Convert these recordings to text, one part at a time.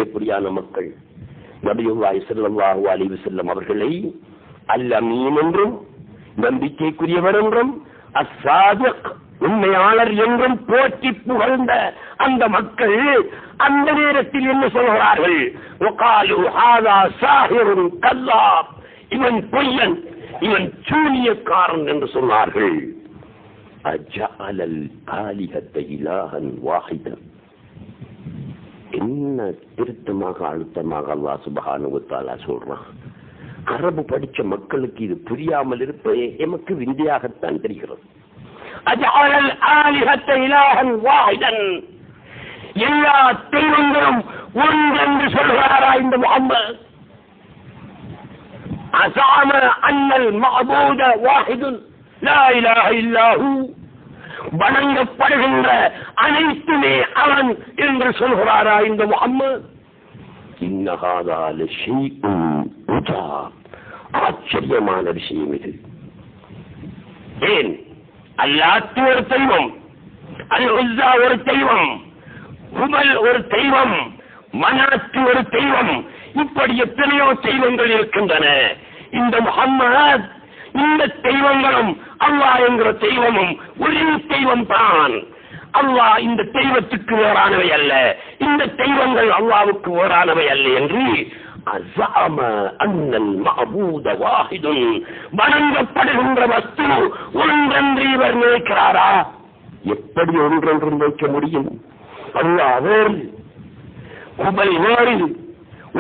எப்படியான மக்கள்? நபியுல்லாஹி ஸல்லல்லாஹு அலைஹி வஸல்லம் அவர்களை அல்-அமீன் என்றும், நம்பிக்கைக்குரியவர் என்றும், அஸ்-சாதிக் உண்மையாளர் என்றும் போற்றி புகழ்ந்த அந்த மக்கள் அந்த நேரத்தில் என்ன சொல்கிறார்கள்? வகாலு ஹாதா சாஹிருன் கல்லாப், இவன் பொய்யன், இவன் சூனியக்காரன் என்று சொன்னார்கள். அஜஅலல் ஆலிஹத இலாஹன் வாஹிதன். என்ன திருத்தமாக அழுத்தமாக அல்லாஹ் சுப்ஹானஹு வ தஆலா சொல்றான். அரபு படிச்ச மக்களுக்கு இது புரியாமல் இருப்பதே எமக்கு விந்தையாகத்தான் தெரிகிறது. அஜஅலல் ஆலிஹத இலாஹன் வாஹிதன், எல்லா தெய்வங்களும் ஒன்றென்று சொல்கிறாரா இந்த முஹம்மது? அஸாம அன்னல் மஅபூத வாஹிதுன் லா இலாஹ இல்லா ஹு, வணங்கப்படுகின்ற அனைத்துமே அவன் என்று சொல்கிறாரா இந்த முஹம்மது? இன்ன ஹாதா லஷைஉன் உஜாப், ஆச்சரியமான விஷயம் இது. ஏன்? அல்லாஹ் ஒரு தெய்வம், அல் உஸ்ஸா ஒரு தெய்வம், ஹுபல் ஒரு தெய்வம், மனாத் ஒரு தெய்வம், இப்படி எத்தனையோ தெய்வங்கள் இருக்கின்றன. இந்த முஹம்மது இந்த தெய்வங்களும் அல்லாஹ் என்கிற தெய்வமும் ஒரே தெய்வம் தான். அல்லாஹ் இந்த தெய்வத்துக்கு வேறானவை அல்ல, இந்த தெய்வங்கள் அல்லாஹ்வுக்கு வேறானவை அல்ல என்று அஸாம அன்னல் மஅபூத வாஹிதுன், வணங்கப்படுகின்ற வஸ்து ஒன்றென்று இவர் நினைக்கிறாரா? எப்படி ஒன்றென்று நினைக்க முடியும்? அல்லாஹ் வேறு, குபல் வேறு,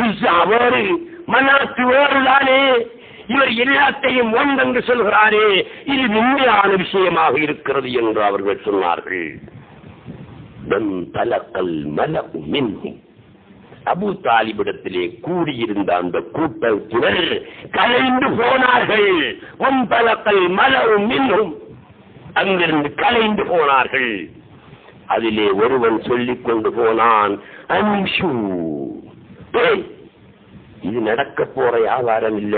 உஸ்ஸா வேறு, மனாத் வேறுதானே. இவர் எல்லாத்தையும் ஒன்றென்று சொல்கிறாரே, இது உண்மையான விஷயமாக இருக்கிறது என்று அவர்கள் சொன்னார்கள். அபூ தாலிபிடத்திலே கூடியிருந்த அந்த கூட்டத்தினர் கலைந்து போனார்கள். அங்கிருந்து கலைந்து போனார்கள். அதிலே ஒருவன் சொல்லிக் கொண்டு போனான், அன்ஷு, இது நடக்க போற வியாபாரம் இல்ல,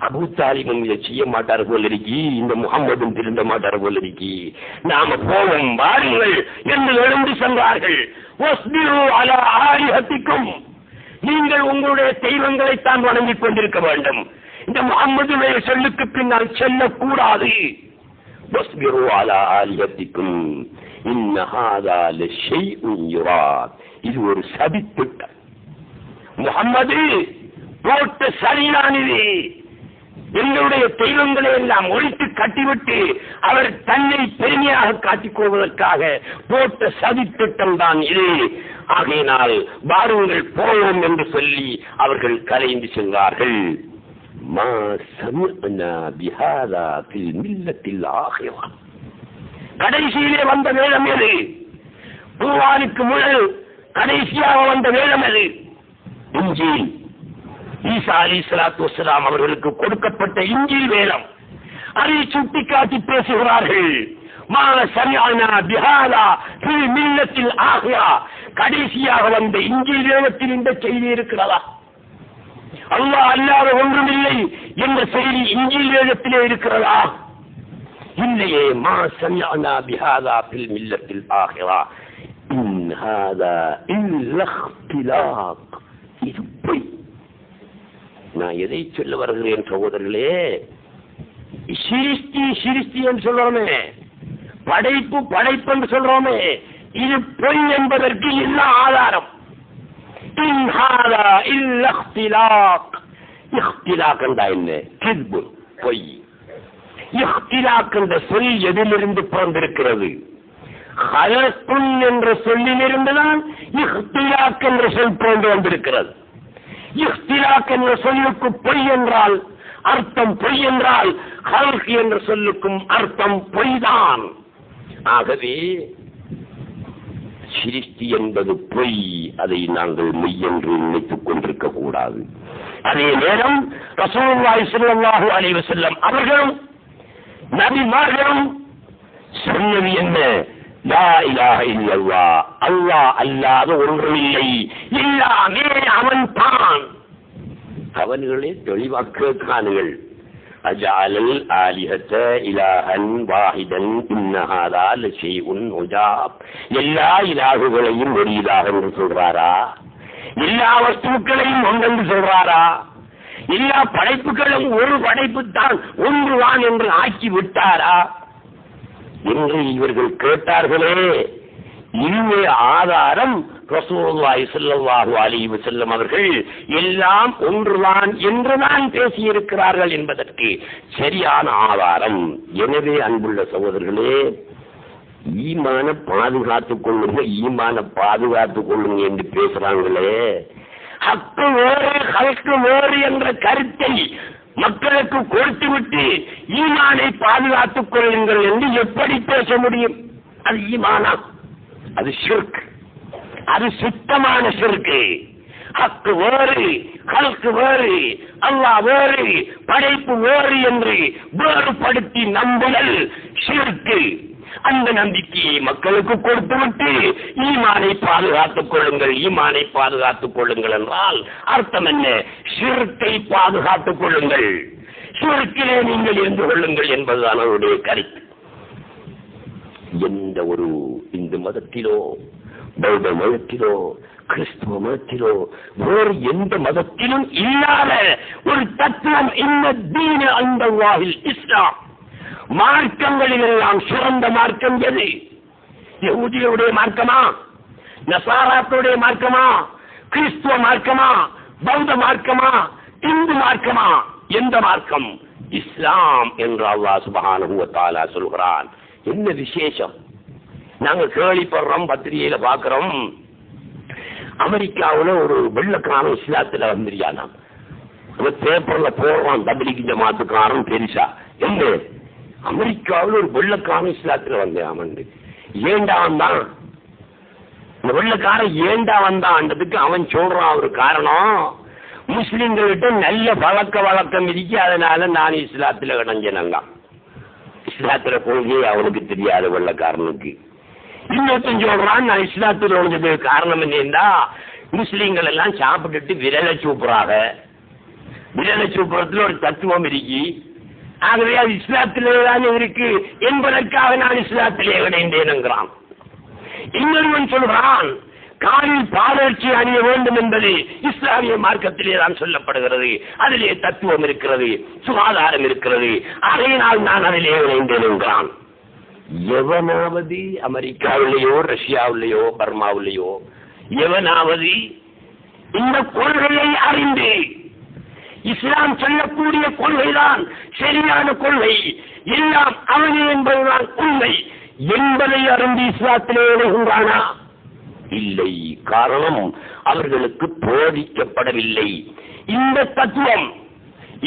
அபூ தாலிபும் இதை செய்ய மாட்டார் போல இருக்கி, இந்த முஹம்மதும் திருந்த மாட்டார் போல இருக்கி, நாம போவோம் வாருங்கள் என்று எழுந்து சென்றார்கள். நீங்கள் உங்களுடைய தெய்வங்களைத்தான் வணங்கிக் கொண்டிருக்க வேண்டும், இந்த முஹம்மதுடைய சொல்லுக்கு பின்னால் செல்லக்கூடாது. இது ஒரு சதித்திட்டம். முஹம்மது போட்ட சரிதான் இது. எங்களுடைய தெய்வங்களை எல்லாம் ஒழித்து கட்டிவிட்டு அவர் தன்னை பெருமையாக காட்டிக் கொள்வதற்காக போட்ட சதித்திட்டம் தான் இது. ஆகையினால் வாருங்கள் போவோம் என்று சொல்லி அவர்கள் கலைந்து சென்றார்கள். மா சமிஅனா பிஹாதா ஃபில் மில்லத்தில் ஆகிரா. கடைசியிலே வந்த வேதம் எது? குர்ஆனுக்கு முதல் கடைசியாக வந்த வேதம் எது? இன்ஜீல். ஈசா அலைஹிஸ்ஸலாத்து வஸ்ஸலாம் அவர்களுக்கு கொடுக்கப்பட்ட இன்ஜீல் வேதம். அதை சுட்டிக்காட்டி பேசுகிறார்கள். மா சமிஅனா பிஹாதா ஃபில் மில்லத்தில் ஆகிரா. கடைசியாக வந்த இன்ஜீல் வேதத்தில் இந்த செய்தி இருக்கிறதா? அல்லாஹ் அல்லாத ஒன்றுமில்லை என்ற செய்தி இன்ஜீல் வேதத்திலே இருக்கிறதா? இல்லையே. மா சமிஅனா பிஹாதா ஃபில் மில்லத்தில் ஆகிரா இன் ஹாதா இல்லா இக்திலாக். இது பொய். நான் எதை சொல்ல வருகிறேன் சகோதரர்களே? சிருஷ்டி என்று சொல்றோமே, படைப்பு என்று சொல்றோமே, இது பொய் என்பதற்கு எல்லா ஆதாரம். இன் ஹாதா இல்லா இக்திலாக். இக்திலாக் என்றா என்ன? கிஸ்பு, பொய். இக்திலாக் என்ற சொல் எதிலிருந்து பிறந்திருக்கிறது? ஹலக்குன் என்ற சொல்லிலிருந்துதான் இக்திலாக் என்ற சொல் பிறந்து வந்திருக்கிறது. இக்திலாக் என்ற சொல்லுக்கு பொய் என்றால் அர்த்தம் பொய் என்றால் ஹல்க் என்ற சொல்லுக்கும் அர்த்தம் பொய்தான். ஆகவே சிருஷ்டி என்பது பொய், அதை நாங்கள் மெய் என்று நினைத்துக் கொண்டிருக்க கூடாது. அதே நேரம் ரசூலுல்லாஹி ஸல்லல்லாஹு அலைஹி வஸல்லம் அவர்களும் நபிமார்களும் சொன்னது என்ன? லா இலாஹ இல்லல்லாஹ், அல்லாஹ் அல்லாத ஒன்றுமில்லை, எல்லாமே அவன் தான். அவன்களே தெளிவாக்குகிறார்கள். அஜஅலல் ஆலிஹத இலாஹன் வாஹிதன் இன்ன ஹாதா லஷைஉன் உஜாப். எல்லா இலாகுகளையும் ஒரு இலாஹ் என்று சொல்றாரா? எல்லா வஸ்துக்களையும் ஒன்றென்று சொல்றாரா? எல்லா படைப்புகளும் ஒரு படைப்பு தான், ஒன்றுதான் என்று ஆக்கி விட்டாரா என்று இவர்கள் கேட்டார்களே. இதுவே ஆதாரம். ரசூலுல்லாஹி ஸல்லல்லாஹு அலைஹி வஸல்லம் அவர்கள் எல்லாம் ஒன்றுதான் என்றுதான் பேசியிருக்கிறார்கள் என்பதற்கு சரியான ஆதாரம். எனவே அன்புள்ள சகோதரர்களே, ஈமான பாதுகாத்துக் கொள்ளுங்க, ஈமான பாதுகாத்துக் கொள்ளுங்க என்று பேசுறாங்களே. ஹக்கு வேறு ஹல்கு வேறு என்ற கருத்தை மக்களுக்கு கொடுத்துவிட்டு ஈமானை பாதுகாத்துக் கொள்ளுங்கள் என்று எப்படி பேச முடியும்? அது ஈமானா? அது ஷிர்க், அது சுத்தமான ஷிர்க். ஹக்கு வேறு ஹல்கு வேறு, அல்லாஹ் வேறு படைப்பு வேறு என்று வேறுபடுத்தி நம்புதல் ஷிர்க். அந்த நம்பிக்கையை மக்களுக்கு கொடுத்துவிட்டு ஈமானை பாதுகாத்துக் கொள்ளுங்கள், ஈமானை பாதுகாத்துக் கொள்ளுங்கள் என்றால் அர்த்தம் என்ன? ஷிர்க்கை பாதுகாத்துக் கொள்ளுங்கள், ஷிர்க்கிலே நீங்கள் இருந்து கொள்ளுங்கள் என்பதுதான் அவருடைய கருத்து. எந்த ஒரு இந்து மதத்திலோ பௌத்த மதத்திலோ கிறிஸ்துவ மதத்திலோ வேறு எந்த மதத்திலும் இல்லாத ஒரு தத்துவம் இந்த தீன அல்லாஹில் இஸ்லாம். மார்க்கங்களில் எல்லாம் சிறந்த மார்க்கம் எது? யஹூதியுடைய மார்க்கமா? நசாராக்களுடைய மார்க்கமா? கிறிஸ்துவ மார்க்கமா? பௌத்த மார்க்கமா? இந்து மார்க்கமா? எந்த மார்க்கம்? இஸ்லாம் என்று அல்லாஹ் சுப்ஹானஹு வ தஆலா சொல்கிறான். என்ன விசேஷம்? நாங்க கேள்விப்படுறோம், பத்திரிகையில பாக்குறோம், அமெரிக்காவில் ஒரு வெள்ளக்காரன் இஸ்லாத்துல வந்துருக்கான். பேப்பர்ல போடுறான், தப்லீக் ஜமாத்துக்காரன் பெருசா. என்ன அமெரிக்காவில் ஒரு வெள்ளக்காரன் இஸ்லாத்துல வந்தான். ஏண்டா வந்தான்? இந்த வெள்ளக்காரன் ஏண்டா வந்தான்றதுக்கு அவன் சொல்றான் ஒரு காரணம். முஸ்லிம்கிட்ட நல்ல பழக்க வழக்கம் இருக்கு, அதனால நான் இஸ்லாத்துல கிடைஞ்சேனாங்க. இஸ்லாத்துல கொள்கையை அவனுக்கு தெரியாது வெள்ளக்காரனுக்கு. இன்னொருத்தன் சொல்றான், நான் இஸ்லாத்துல நுழைஞ்சது காரணம் என்னன்னா, முஸ்லீம்கள் எல்லாம் சாப்பிட்டுட்டு விரலை சூப்புறாங்க, விரலை சூப்புறதுல ஒரு தத்துவம் இருக்கு, ஆகவே அது இஸ்லாத்திலேதான் இருக்கு என்பதற்காக நான் இஸ்லாத்திலே இணைந்தேன்கிறான். இன்னொருவன் சொல்றான், காலில் பாலர்ச்சி அணிய வேண்டும் என்பது இஸ்லாமிய மார்க்கத்திலே தான் சொல்லப்படுகிறது, அதிலே தத்துவம் இருக்கிறது, சுகாதாரம் இருக்கிறது, அதனால் நான் அதிலே இணைந்தேன் என்கிறான். எவனாவது அமெரிக்காவிலேயோ ரஷ்யாவிலேயோ பர்மாவிலேயோ எவனாவது இந்த கொள்கையை அறிந்து இஸ்லாம் சொல்லக்கூடிய கொள்கைதான் சரியான கொள்கை, எல்லாம் அவனே என்பதுதான் உண்மை என்பதை அறிந்து இஸ்லாத்திலே இணைகின்றானா? இல்லை. காரணம், அவர்களுக்கு போதிக்கப்படவில்லை. இந்த தத்துவம்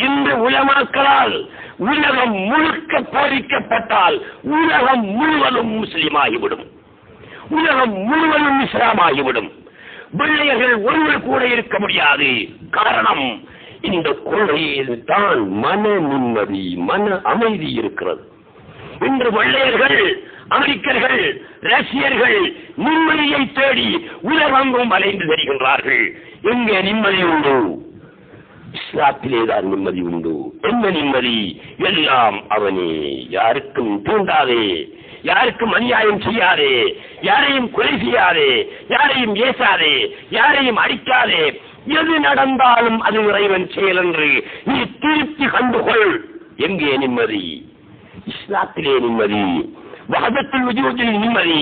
இந்த உலமாக்களால் உலகம் முழுக்க போதிக்கப்பட்டால் உலகம் முழுவதும் முஸ்லிமாகிவிடும், உலகம் முழுவதும் இஸ்லாமாகிவிடும். பிள்ளைகள் ஒருவர் கூட இருக்க முடியாது. காரணம், இந்த கொள்கையில் தான் மன நிம்மதி, மன அமைதி இருக்கிறது. இன்று வெள்ளையர்கள், அமெரிக்கர்கள், ரஷ்யர்கள் நிம்மதியை தேடி உலகெங்கும் அலைந்து வருகின்றார்கள். எங்கே நிம்மதி உண்டு? இஸ்லாத்திலேதான் நிம்மதி உண்டு. என்ன நிம்மதி? எல்லாம் அவனே. யாருக்கும் தூண்டாதே, யாருக்கும் அநியாயம் செய்யாதே, யாரையும் கொலை செய்யாதே, யாரையும் ஏசாதே, யாரையும் அடிக்காதே, எது நடந்தாலும் அது இறைவன் செயல் என்று நீ திருப்தி கண்டுகொள். எங்கே நிம்மதி? இஸ்லாத்திலே நிம்மதி, வஹதத்துல் வஜூதில் நிம்மதி,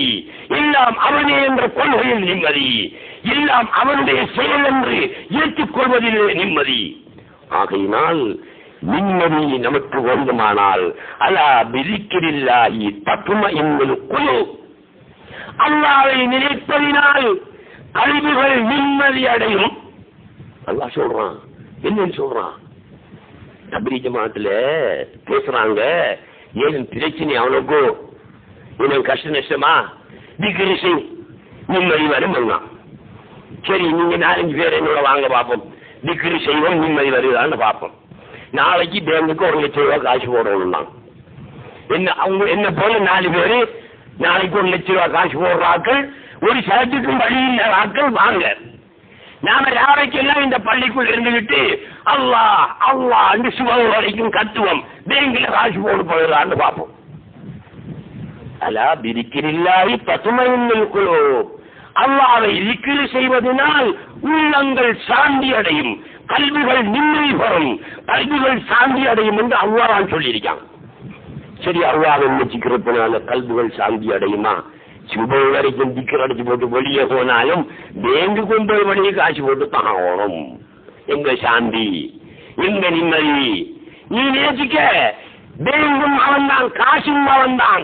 எல்லாம் அவனே என்ற கொள்கையில் நிம்மதி, எல்லாம் அவனுடைய செயல் என்று ஏற்றுக்கொள்வதிலே நிம்மதி. ஆகையினால் நிம்மதி நமக்கு வேண்டுமானால் அலா பிதிக்ரில்லாஹி தத்மஇன்னுல் குலூப், அல்லாஹ்வை நினைப்பதினால் கல்விகள் நிம்மதி அடையும். அல்லாஹ் சொல்றான். என்னன்னு சொல்றான்? தப்லீக் ஜமாத்துல பேசுறாங்க, ஏன் பிரச்சனை அவனுக்கு, உனக்கு கஷ்ட நஷ்டமா, திக்ரு செய் நிம்மதி வரும். சரி, நீங்க 4-5 பேர் என்னோட வாங்க பார்ப்போம், திக்ரு செய்வோம், நிம்மதி வருதான்னு பார்ப்போம். நாளைக்கு பேங்குக்கு 1 லட்சம் ரூபாய் காசு போடணும். என்ன அவங்க என்ன போல 4 பேரு நாளைக்கு 1 லட்சம் ரூபாய் காசு போடுற ஆக்கள், ஒரு சரத்துக்கும் வழி இல்ல ஆக்கள் வாங்க. நாம யாரைக்கெல்லாம் இந்த பள்ளிக்குள் இருந்துகிட்டு அல்லாஹ் அல்லாஹ் என்று சுகம் வரைக்கும் கத்துவோம், பேங்கில காசு போடு போயிடலான்னு பார்ப்போம். அலா பிதிக்ரில்லாஹி தத்மஇன்னுல் குலூப், அல்லாஹ்வை திக்ர் செய்வதனால் உள்ளங்கள் சாந்தி அடையும், கல்விகள் நிம்மதி பெறும், கல்விகள் சாந்தி அடையும் என்று அல்லாஹ் சொல்லியிருக்கான். சரி, அல்லாஹ்வை நினைச்சுக்கிறதுனால கல்விகள் சாந்தி அடையுமா? சுப வரைக்கும் திக்ர் அடிச்சு போட்டு வெளியே போனாலும் பேங்குக்கு 9 மணிக்கு காசு போட்டு தான் ஆகணும். எங்க சாந்தி, எங்க நிம்மதி? நீ நேசிக்க பேங்கும் அவன் தான், காசும் அவன் தான்,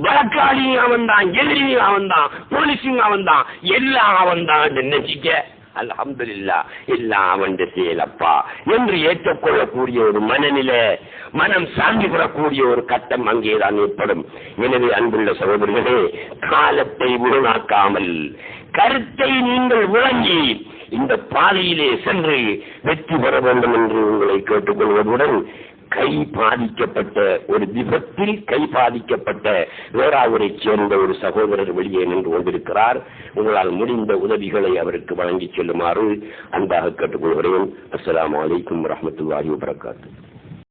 வழக்காளியும் அவன் தான், எதிரியும் அவன் தான், போலீஸும் அவன் தான், எல்லாம் அவன் தான் நினைச்சிக்க. அல்ஹம்துலில்லாஹ், எல்லாம் அவன் செயலப்பா என்று ஏற்றுக்கொள்ளக்கூடிய ஒரு மனநிலை, மனம் சாந்தி பெறக்கூடிய ஒரு கட்டம் அங்கேதான் ஏற்படும். எனவே அன்புள்ள சகோதரர்களே, காலத்தை வீணாக்காமல் கருத்தை நீங்கள் விளங்கி இந்த பாதையிலே சென்று வெற்றி பெற வேண்டும் என்று உங்களை கேட்டுக்கொள்வதுடன், கை பாதிக்கப்பட்ட ஒரு விபத்தில் கை பாதிக்கப்பட்ட வேறாவரை சேர்ந்த ஒரு சகோதரர் வெளியே நின்று கொண்டிருக்கிறார். உங்களால் முடிந்த உதவிகளை அவருக்கு வழங்கி செல்லுமாறு அன்பாக கேட்டுக்கொள்கிறேன். அஸ்ஸலாமு அலைக்கும் வரஹ்மத்துல்லாஹி வபரகாத்துஹு.